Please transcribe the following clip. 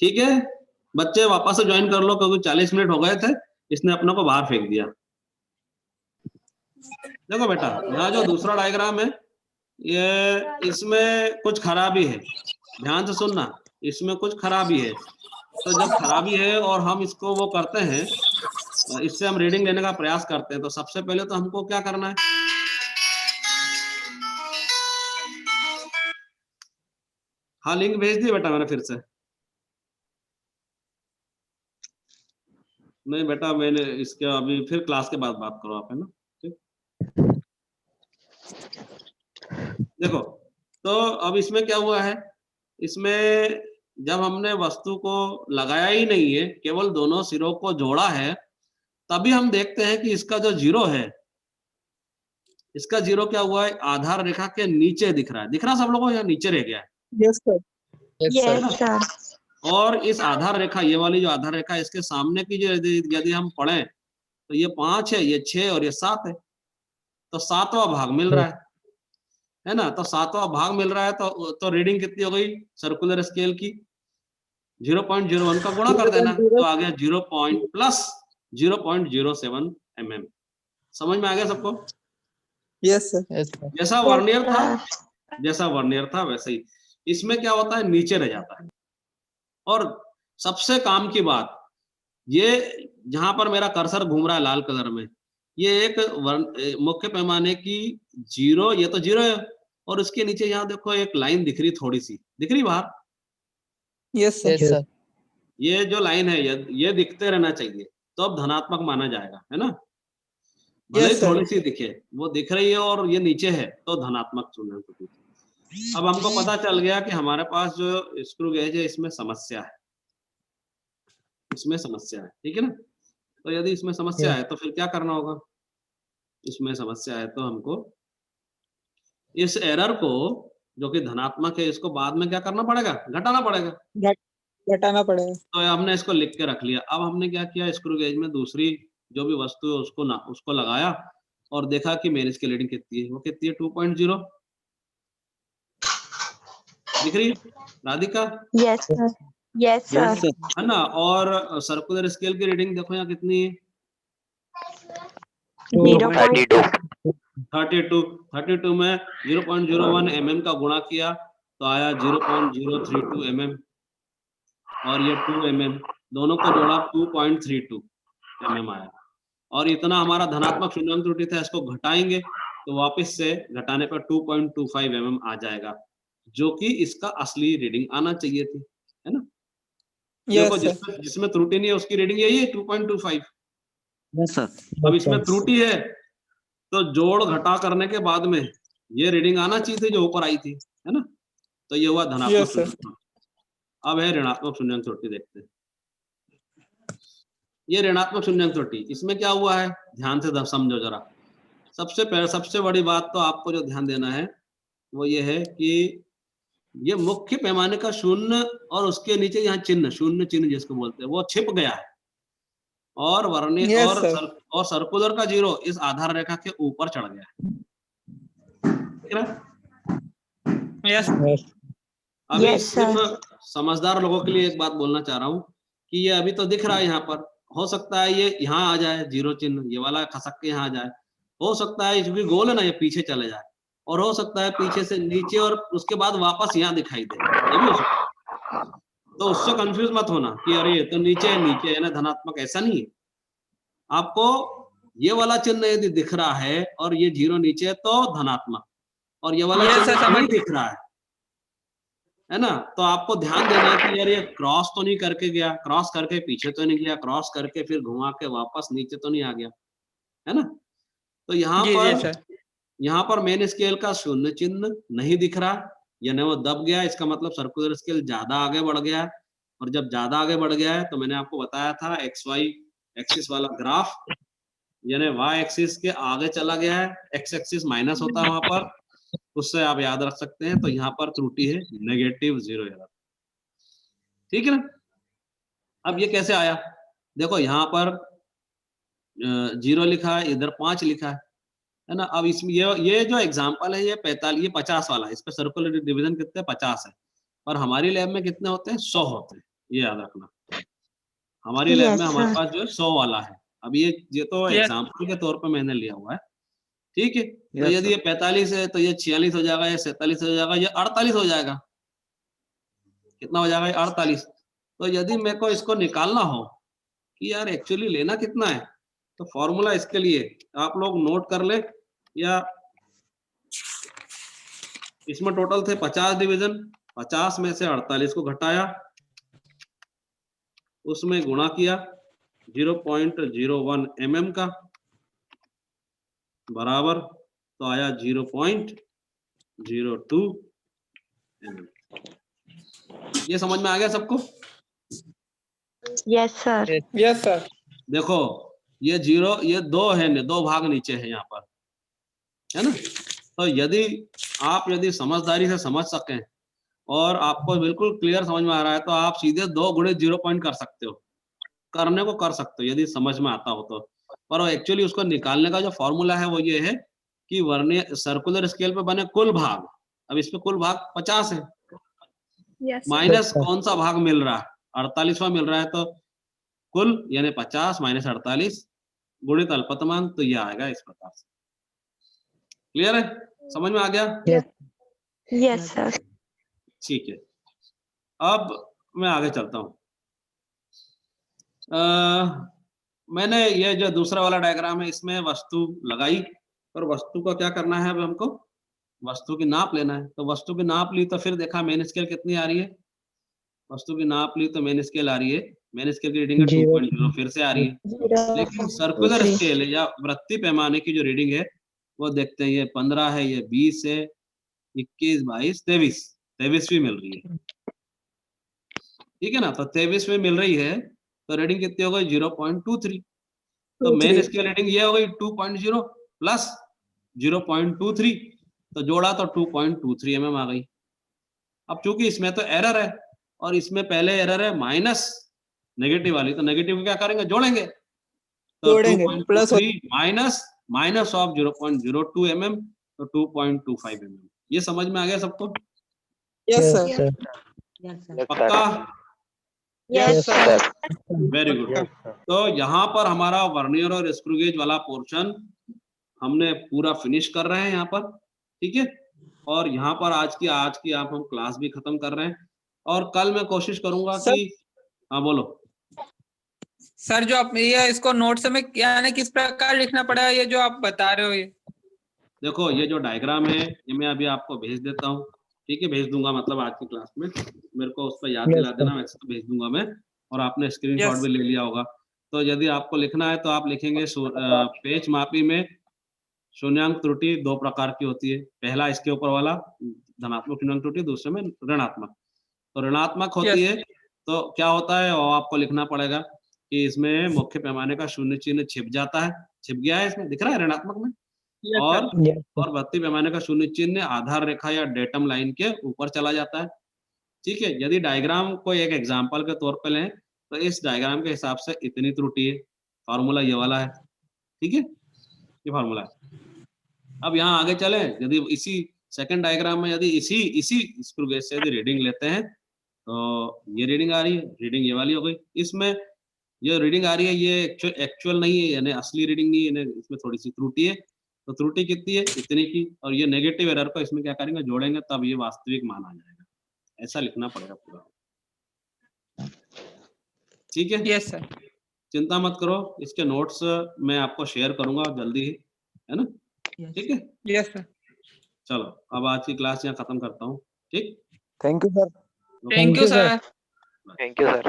ठीक है बच्चे, वापस से ज्वाइन कर लो क्योंकि 40 मिनट हो गए थे, इसने अपने को बाहर फेंक दिया। देखो बेटा, यहाँ जो दूसरा डायग्राम है, ये इसमें कुछ खराबी है, ध्यान से सुनना, इसमें कुछ खराबी है। तो जब खराबी है और हम इसको वो करते हैं, इससे हम रीडिंग लेने का प्रयास करते हैं, तो सबसे पहले तो हमको क्या करना है, हाँ लिंक भेज दी बेटा मैंने फिर से। नहीं बेटा, मैंने इसके अभी फिर क्लास के बाद बात करो आप, है ना, ठीक। देखो, तो अब इसमें क्या हुआ है, इसमें जब हमने वस्तु को लगाया ही नहीं है, केवल दोनों सिरों को जोड़ा है, तभी हम देखते हैं कि इसका जो जीरो है, इसका जीरो क्या हुआ है, आधार रेखा के नीचे दिख रहा है। दिख रहा सब लोगों को, या नीचे रह गया है? Yes sir. Yes sir. और इस आधार रेखा, ये वाली जो आधार रेखा है, इसके सामने की जो यदि हम पढ़ें तो ये 5 है, ये 6 और ये 7 है, तो 7वां भाग मिल रहा है ना। तो 7वां भाग मिल रहा है, तो रीडिंग कितनी हो गई सर्कुलर स्केल की, 0.01 का गुणा कर देना, तो आ गया 0 प्लस 0.07 mm। समझ में आ गया सबको? Yes sir. जैसा वर्नियर था वैसे ही इसमें क्या होता है, नीचे रह जाता है। और सबसे काम की बात, ये जहां पर मेरा कर्सर घूम रहा है लाल कलर में, ये एक मुख्य पैमाने की जीरो, ये तो जीरो है, और उसके नीचे यहाँ देखो एक लाइन दिख रही, थोड़ी सी दिख रही बाहर। Yes sir. ये जो लाइन है, ये दिखते रहना चाहिए, तो अब धनात्मक माना जाएगा, है ना। भले ही थोड़ी सी दिखे, वो दिख रही है और ये नीचे है, तो धनात्मक चुनना। अब हमको पता चल गया कि हमारे पास जो स्क्रू गेज है, इसमें समस्या है, इसमें समस्या है, ठीक है ना। तो यदि इसमें समस्या है तो फिर क्या करना होगा, इसमें समस्या है तो हमको इस एरर को, जो कि धनात्मक है, इसको बाद में क्या करना पड़ेगा, घटाना पड़ेगा, घटाना पड़ेगा। तो हमने इसको लिख के रख लिया। अब हमने क्या किया, स्क्रू गेज में दूसरी जो भी वस्तु है उसको लगाया और देखा कि मेरिस की रीडिंग कितनी है, वो कितनी है, 2.0 दिख रही Radhika? Yes sir. Yes sir. है ना। और सर्कुलर स्केल की रीडिंग देखो यहाँ कितनी है, 32 में 0.01 mm का गुणा किया तो आया 0.032 mm, और ये 2 mm, दोनों को जोड़ा 2.32 mm आया। और इतना हमारा धनात्मक शून्यांक त्रुटि था, इसको घटाएंगे तो वापस से घटाने पर 2.25 mm आ जाएगा, जो कि इसका असली रीडिंग आना चाहिए थी, है ना। देखो, जिसमें त्रुटि नहीं है उसकी रीडिंग यही है, 2.25। Yes sir. अब इसमें त्रुटि है, तो जोड़ घटा करने के बाद में ये रीडिंग आना चाहिए थी जो ऊपर आई थी, है ना। तो ये हुआ धनात्मक शून्यांक। अब है ऋणात्मक शून्यांक त्रुटि, देखते हैं। ये ऋणात्मक शून्यांक त्रुटि, इसमें क्या हुआ है, ध्यान से समझो जरा। सबसे बड़ी बात तो आपको जो ध्यान देना है वो ये है कि ये मुख्य पैमाने का शून्य और उसके नीचे यहाँ चिन्ह, शून्य चिन्ह जिसको बोलते हैं, वो छिप गया है, और और सर्कुलर का जीरो इस आधार रेखा के ऊपर चढ़ गया है। अभी सिर्फ समझदार लोगों के लिए एक बात बोलना चाह रहा हूँ कि ये अभी तो दिख रहा है यहाँ पर, हो सकता है ये यहाँ आ जाए जीरो चिन्ह, ये वाला खसक के यहाँ आ जाए, हो सकता है क्योंकि गोल है ना, ये पीछे चले जाए, और हो सकता है पीछे से नीचे और उसके बाद वापस यहाँ दिखाई दे, ये भी हो सकता है। तो उससे कंफ्यूज मत होना कि अरे ये तो नीचे है ना धनात्मक, ऐसा नहीं है। आपको ये वाला चिन्ह यदि दिख रहा है और ये जीरो नीचे है तो धनात्मक, और ये वाला चिन्ह नहीं दिख रहा है ना, तो आपको ध्यान देना है कि यार ये क्रॉस तो नहीं करके गया, क्रॉस करके पीछे तो नहीं गया, क्रॉस करके फिर घुमा के वापस नीचे तो नहीं आ गया, है ना। तो यहाँ पर मेन स्केल का शून्य चिन्ह नहीं दिख रहा, यानी वो दब गया, इसका मतलब सर्कुलर स्केल ज्यादा आगे बढ़ गया है। और जब ज्यादा आगे बढ़ गया है तो मैंने आपको बताया था XY एक्सिस वाला ग्राफ, यानी Y एक्सिस के आगे चला गया है, X एक्सिस माइनस होता है वहां पर, उससे आप याद रख सकते हैं। तो यहाँ पर त्रुटि है -0 एरर, ठीक है ना। अब ये कैसे आया, देखो यहाँ पर 0 लिखा है, इधर 5 लिखा है ना। अब इसमें ये जो एग्जांपल है, ये 45, ये 50 वाला है, इस पे सर्कुलर डिवीजन कितने 50 है, और हमारी लैब में कितने होते हैं, 100 होते हैं, ये याद रखना। हमारी लैब Yes, में हमारे sir. पास जो है 100 वाला है। अब ये तो Yes. एग्जाम्पल के तौर पे मैंने लिया हुआ है, ठीक है। तो Yes, यदि sir. ये 45 है तो ये 46 हो जाएगा, ये 47 हो जाएगा, ये 48 हो जाएगा। कितना हो जाएगा? ये 48। तो यदि मेरे को इसको निकालना हो कि यार एक्चुअली लेना कितना है, तो फॉर्मूला इसके लिए आप लोग नोट कर ले, या इसमें टोटल थे 50 डिवीजन, 50 में से 48 को घटाया, उसमें गुणा किया 0.01 mm का, बराबर तो आया 0.02 mm। ये समझ में आ गया सबको? Yes, sir. Yes, sir. देखो ये 0, ये 2 है, 2 भाग नीचे है यहाँ पर, है ना। तो यदि समझदारी से समझ सकें और आपको बिल्कुल क्लियर समझ में आ रहा है, तो आप सीधे 2 गुणे 0 पॉइंट कर सकते हो, करने को कर सकते हो यदि समझ में आता हो तो। पर एक्चुअली उसको निकालने का जो फॉर्मूला है वो ये है कि वर्नियर सर्कुलर स्केल पे बने कुल भाग, अब इसमें कुल भाग 50 है, Yes, माइनस कौन सा भाग मिल रहा है? 48वां मिल रहा है, तो कुल यानी 50 माइनस 48 गुणित अल्पतमांक, तो ये आएगा इस प्रकार से। क्लियर है? समझ में आ गया? Yes, sir. ठीक है, अब मैं आगे चलता हूँ। मैंने ये जो दूसरा वाला डायग्राम है इसमें वस्तु लगाई, और वस्तु को क्या करना है? अब हमको वस्तु की नाप लेना है। तो वस्तु की नाप ली तो फिर देखा मेन स्केल कितनी आ रही है, वस्तु की नाप ली तो मेन स्केल आ रही है, मेन स्केल की रीडिंग है 2.0 फिर से आ रही है। लेकिन सर्कुलर स्केल या वृत्तीय पैमाने की जो रीडिंग है वो देखते हैं, ये 15 है, ये 20 है, 21, 22, 23 भी मिल रही है, ठीक है ना। तो 23 में मिल रही है, तो रीडिंग कितनी हो गई? 0.23। तो मेन स्केल रीडिंग ये हो गई 2.0 प्लस 0.23, तो जोड़ा तो 2.23 mm आ गई। अब चूंकि इसमें तो एरर है और इसमें पहले एरर है माइनस नेगेटिव वाली, तो नेगेटिव को क्या करेंगे? जोड़ेंगे। तो जोड़ेंगे, प्लस 2.23 माइनस ऑफ 0.02 mm, तो 2.25 mm। ये समझ में आ गया सबको? Yes, sir. पक्का? Yes, sir. Very good. तो यहाँ पर हमारा वर्नियर और स्क्रू गेज वाला पोर्शन हमने पूरा फिनिश कर रहे हैं यहाँ पर, ठीक है। और यहाँ पर आज की आप हम क्लास भी खत्म कर रहे हैं, और कल मैं कोशिश करूंगा सर, कि हाँ बोलो। सर जो आप ये इसको नोट्स में क्या ना किस प्रकार लिखना पड़ेगा, ये जो आप बता रहे हो ये? देखो ये जो डायग्राम है ये मैं अभी आपको भेज देता हूँ, ठीक है, भेज दूंगा, मतलब आज की क्लास में मेरे को उस पर याद दिला देना, वैसे तो भेज दूंगा मैं, और आपने स्क्रीनशॉट Yes. भी ले लिया होगा। तो यदि आपको लिखना है तो आप लिखेंगे पेच मापी में शून्यांक त्रुटि 2 प्रकार की होती है। पहला इसके ऊपर वाला धनात्मक शून्यांक त्रुटि, दूसरे में ऋणात्मक। तो ऋणात्मक होती है तो क्या होता है, वो आपको लिखना पड़ेगा कि इसमें मुख्य पैमाने का शून्य चिन्ह छिप जाता है, छिप गया है, इसमें दिख रहा है ऋणात्मक में। Yes, और sir. वृत्तीय पैमाने का शून्य चिन्ह आधार रेखा या डेटम लाइन के ऊपर चला जाता है, ठीक है। यदि डायग्राम को एक एग्जांपल के तौर पे लें तो इस डायग्राम के हिसाब से इतनी त्रुटि है, फार्मूला ये वाला है, ठीक है, ये फार्मूला है। अब यहाँ आगे चले, यदि इसी सेकंड डायग्राम में यदि इसी स्क्रू गेज से यदि रीडिंग लेते हैं तो ये रीडिंग आ रही है, रीडिंग ये वाली हो गई। इसमें ये रीडिंग आ रही है ये एक्चुअल नहीं है, यानी असली रीडिंग नहीं है, इसमें थोड़ी सी त्रुटि है। तो त्रुटि कितनी है? इतनी की, और ये नेगेटिव एरर को इसमें क्या करेंगे? जोड़ेंगे, तब ये वास्तविक मान आ जाएगा। ऐसा लिखना पड़ेगा पूरा, ठीक है। Yes, sir. चिंता मत करो, इसके नोट्स मैं आपको शेयर करूंगा जल्दी ही, है ना, ठीक है। Yes, sir. चलो अब आज की क्लास यहाँ खत्म करता हूँ, ठीक। Thank you, sir. Thank you, sir. Thank you, sir.